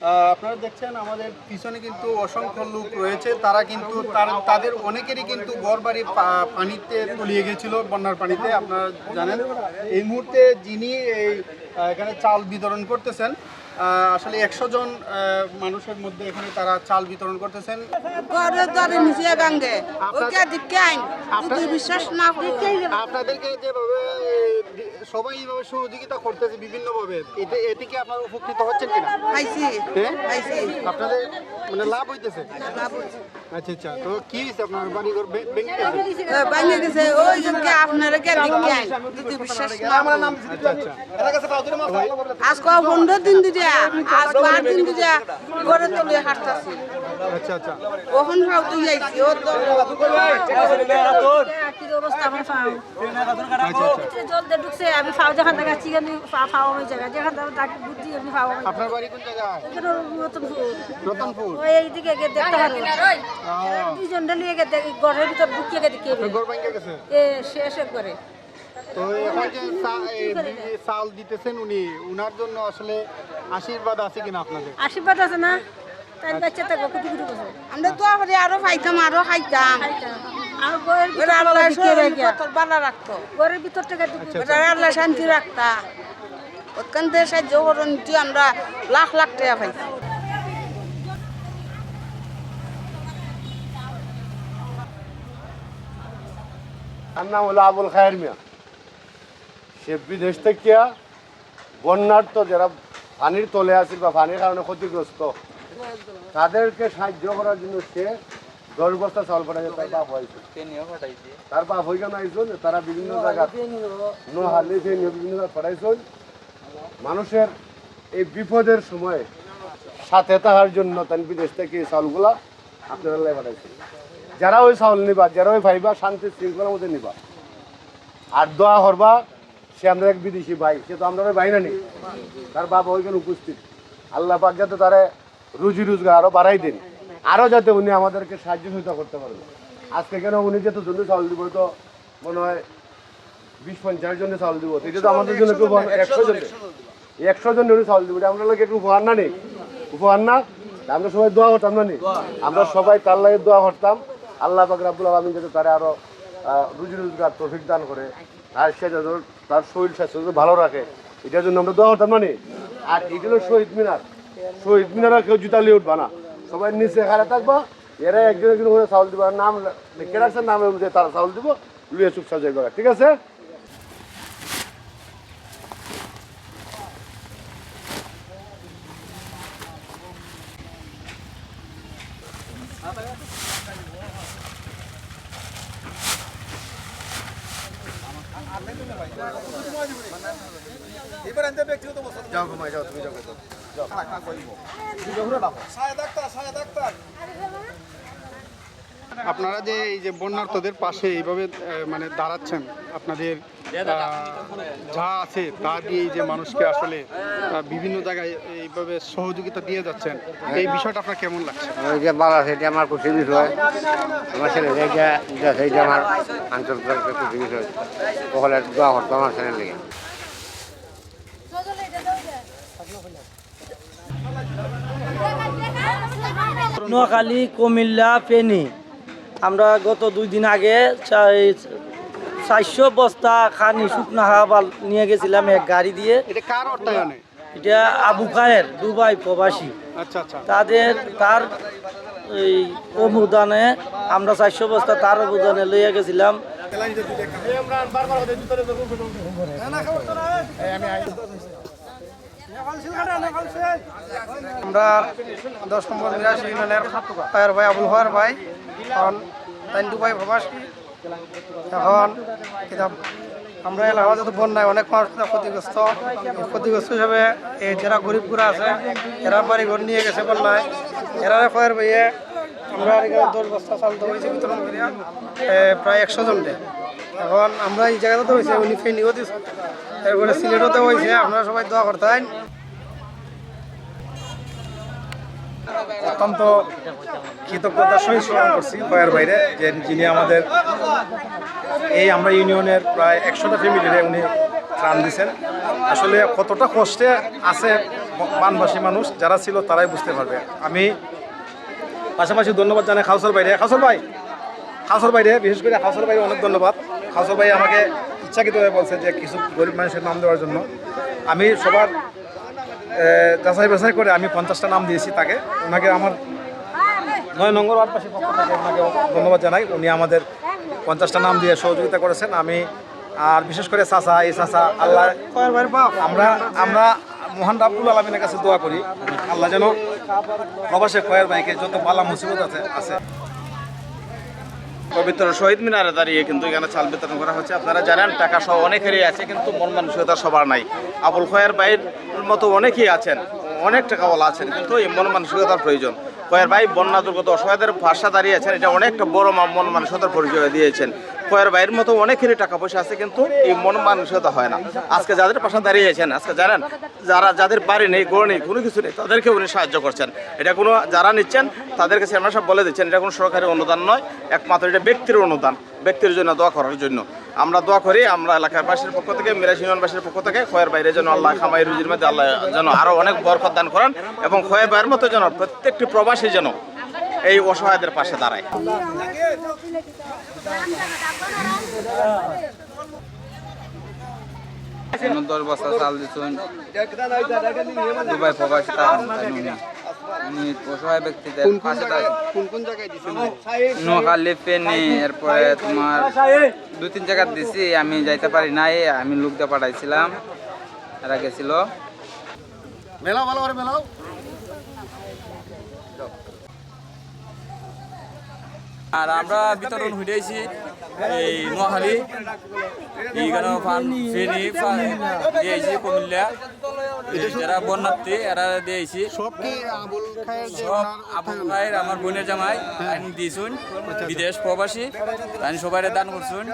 আপনারা দেখছেন আমাদের পিছনে কিন্তু অসংখ্য লোক রয়েছে, তারা কিন্তু তাদের অনেকেরই কিন্তু ঘরবাড়ি পানিতে তলিয়ে গেছিল বন্যার পানিতে। আপনারা জানেন এই মুহূর্তে যিনি এই এখানে চাল বিতরণ করতেছেন, আসলে 100 জন মানুষের মধ্যে এখানে তারা চাল বিতরণ করতেছেন। আপনাদেরকে যেভাবে সবাই এইভাবে সহযোগিতা করতেছে বিভিন্নভাবে, এতে কি আপনারা উপকৃত হচ্ছেন কিনা? আপনাদের মানে লাভ হইতেছে? আচ্ছা আচ্ছা, তো কি হয়েছে আপনার বাড়ি ঘর ভেঙে গেছে? আজকে 15 দিন দিতে আজ 5 দিন দিতে ঘরে চলে হাঁটতাছি। আচ্ছা আচ্ছা, কখন ফাউ তুই আইছি ও তো কি অবস্থা আমার ফাউ জলদি ঢুকছে। আমি ফাউ যখন দেখাচ্ছি আমি ফাউ ওই জায়গা যেখান থেকে তাকে বুদ্ধি আমি ফাউ। আপনার বাড়ি কোন জায়গায়? রতনপুর। ওই এইদিকে গিয়ে দেখতে পারি দুইজন নিয়ে গিয়ে দেখি ঘরের ভিতর ঢুকিয়ে গিয়ে দেখি ঘর ভেঙে গেছে শেষ করে। তো এখন যে চাল দিতেছেন উনি, উনার জন্য আসলে আশীর্বাদ আছে কিনা আপনাদের? আশীর্বাদ আছে না, তাই বাচ্চা তো কুটি কুটি করছে। আমরা তো আরে আরো খাইতাম আরো খাইতাম আর ঘরের ভিতর আল্লাহ তোর বালা রাখতো, ঘরের ভিতর থেকে আল্লাহ শান্তি রাখতা। ওখান থেকে সাহায্য করুন, আমরা লাখ লাখ টাকা পাইছি। তার নাম হলো আবুল খায়ের মিয়া। সে বিদেশ থেকে বন্যার্থ যারা পানির তলে আছে বা পানির কারণে ক্ষতিগ্রস্ত তাদেরকে সাহায্য করার জন্য সে 10 বস্তা চাউল পাঠাইছে। তার বাপ হয়ে কেন আইসন, তারা বিভিন্ন জায়গা নোহালি বিভিন্ন জায়গায় পাঠাইছেন মানুষের এই বিপদের সময় সাথে থাকার জন্য। তাই বিদেশ থেকে এই চাউলগুলা আপনারা পাঠাইছেন। যারা ওই চাউল নিবা, যারা ওই ভাইবা শান্তি শৃঙ্খলার মধ্যে নিবা আর দোয়া করবা। সে আমরা এক বিদেশি ভাই, সে তো আমরা ভাই না নি, তার বাবা ওইখানে উপস্থিত। আল্লাহ পাক যাতে তারা রুজি রোজগার আরো বাড়াই দিন, আরো যাতে উনি আমাদেরকে সাহায্য সহায়তা করতে পারবেন। আজকে কেন উনি যেহেতু জন্য চাউল দিব, তো মনে হয় 20-50 জনে চাউল দিব, এটা তো আমাদের জন্য একটু 100 জন উনি চাউল দিব, আমরা লোক একটু উপহার না নেই, উপহার না। আমরা সবাই দোয়া করতাম না নি, আমরা সবাই তার লাগে দোয়া করতাম আল্লাহ পাক রব্বুল আলামিন যাতে তারা আরো রুজি রোজগার তৌফিক দান করে, আর সে যাতে তার শরীর স্বাস্থ্য ভালো রাখে, এটার জন্য আমরা দোয়া করতাম না নি। আর এগুলো শহীদ মিনার, শহীদ মিনার কেউ জুতা লিয়ে উঠবা না, সবাই নিচে খাড়া থাকবা। এরা একজন একজন করে চাউল দিব, নাম লিখে রাখছেন, নাম অনুযায়ী তারা চাউল দিব, লুয়ে চুপ সাজাই করা, ঠিক আছে? যাও ঘুমাই যাও, তুমি যাও। আপনারা যে এই যে বন্যার্থদের পাশে এইভাবে মানে দাঁড়াচ্ছেন, আপনাদের যা আছে তা দিয়ে যে মানুষকে আসলে বিভিন্ন জায়গায় এইভাবে সহযোগিতা দিয়ে যাচ্ছেন, এই বিষয়টা আপনার কেমন লাগছে? ভালো আছে, এটা আমার খুশি বিষয়। আমার ছেলে সেইটা আমার আন্তরিক খুশি বিষয়। ওখানে দোয়া করতো আমার ছেলের লেগে। নোয়াখালী, কুমিল্লা, ফেনী। আমরা গত 2 দিন আগে 400 বস্তা খানি শুকনা খাবার নিয়ে গেছিলাম এক গাড়ি দিয়ে। এটা কার অর্থায়নে? এটা আবু খায়ের, দুবাই প্রবাসী। আচ্ছা আচ্ছা, তার এই অবদানে আমরা 400 বস্তা তার অবদানে লইয়া গেছিলাম। আমরা 10 নম্বর মিরাশি ইউনিয়নের ফায়ার ভাই আবুল ফায়ার ভাই, এখন তাই দুবাই প্রবাসী। এখন কিতাব আমরা এলাকা যত বন্যায় অনেক মানুষ ক্ষতিগ্রস্ত হিসাবে এই যারা গরিবগুলো আছে এরা বাড়ি ঘর নিয়ে গেছে বন্যায়, এরা ফায়ার ভাইয়ে আমরা এখানে 10 বস্তা চাল হয়েছে বিতরণ করিয়া প্রায় 100 জনকে। এখন আমরা এই জায়গাতে হয়েছে উনি ফেনিও দিচ্ছে, এরপরে সিলেটতে হয়েছে। আমরা সবাই দোয়া করতেন। অত্যন্ত কৃতজ্ঞতার সহিত স্মরণ করছি ভয়ের বাইরে, যে যিনি আমাদের এই আমরা ইউনিয়নের প্রায় 100টা ফ্যামিলিরে উনি ত্রাণ দিয়েছেন। আসলে কতটা কষ্টে আছে বানবাসী মানুষ যারা ছিল তারাই বুঝতে পারবে। আমি পাশাপাশি ধন্যবাদ জানাই খাউসর বাইরে, খাউসর বাইরে বিশেষ করে খাউসর বাইরে অনেক ধন্যবাদ। খাউসর ভাই আমাকে ইচ্ছাকৃতভাবে বলছে যে কিছু গরিব মানুষের নাম দেওয়ার জন্য। আমি সবার যাচাই বাছাই করে আমি 50টা নাম দিয়েছি তাকে। ওনাকে আমার 9 নম্বর ওয়ার্ডবাসীর পক্ষ থেকে ওনাকে ধন্যবাদ জানাই। উনি আমাদের 50টা নাম দিয়ে সহযোগিতা করেছেন। আমি আর বিশেষ করে চাচা, এই চাচা আল্লাহ আমরা মহান রাব্বুল আলামিনের কাছে দোয়া করি আল্লাহ যেন প্রবাসে খয়ের ভাইকে যত বালা মুসিবত আছে পবিত্র শহীদ মিনারে দাঁড়িয়ে কিন্তু এখানে চাল বিতরণ করা হচ্ছে। আপনারা জানেন টাকা সহ অনেকেরই আছে, কিন্তু মন মানসিকতা সবার নাই। আবুল খয়ের ভাইয়ের মতো অনেকেই আছেন, অনেক টাকাওয়ালা আছেন, কিন্তু এই মন মানসিকতার প্রয়োজন। খয়ের ভাই বন্যা দুর্গত অসহায়দের পাশে দাঁড়িয়েছেন, এটা অনেকটা বড় মন মানসিকতার পরিচয় দিয়েছেন। খয়ের ভাইয়ের মতো অনেকেরই টাকা পয়সা আছে, কিন্তু এই মন মানসিকতা হয় না। আজকে যাদের পাশে দাঁড়িয়েছেন, আজকে জানেন যাদের বাড়ি নেই, গড় নেই, কোনো কিছু নেই, তাদেরকে উনি সাহায্য করছেন। এটা কোনো যারা নিচ্ছেন তাদেরকে চেয়ারম্যান সাহেব বলে দিচ্ছেন এটা কোনো সরকারি অনুদান নয়, একমাত্র এটা ব্যক্তির অনুদান, ব্যক্তির জন্য দোয়া করার জন্য। আমরা দোয়া করি, আমরা এলাকার বাসীর পক্ষ থেকে, মিরাজ ইউনিয়নবাসীর পক্ষ থেকে খয়ের বাইরে যেন আল্লাহ খামাই রুজির মধ্যে আল্লাহ যেন আরও অনেক বরকত দান করেন, এবং খয়ের বাইরের মতো যেন প্রত্যেকটি প্রবাসী যেন এই অসহায়দের পাশে দাঁড়ায়। এমন 10 বস্তা চাল দিচ্ছেন দুবাই প্রবাসী উনি অসহায় ব্যক্তিদের পাশে কোন জায়গায় দিচ্ছেন? নোয়াখালী ফেনী, এরপরে তোমার 2-3 জায়গা দিছি। আমি যাইতে পারি নাই, আমি লোকদের পাঠাইছিলাম, এরা গেছিল। মেলাও ভালো করে মেলাও। আর আমরা বিতরণ হইতেছি এই নোয়াখালী, এইখানে ফেনী দিয়েছি, কুমিল্লা, যারা বন্যার্থী এরা দিয়েছি। সব কি আবুল খায়ের যে সব আবুল খায়ের আমার বোনের জামাই দিয়েছুন, বিদেশ প্রবাসী, সবাই দান করছুন।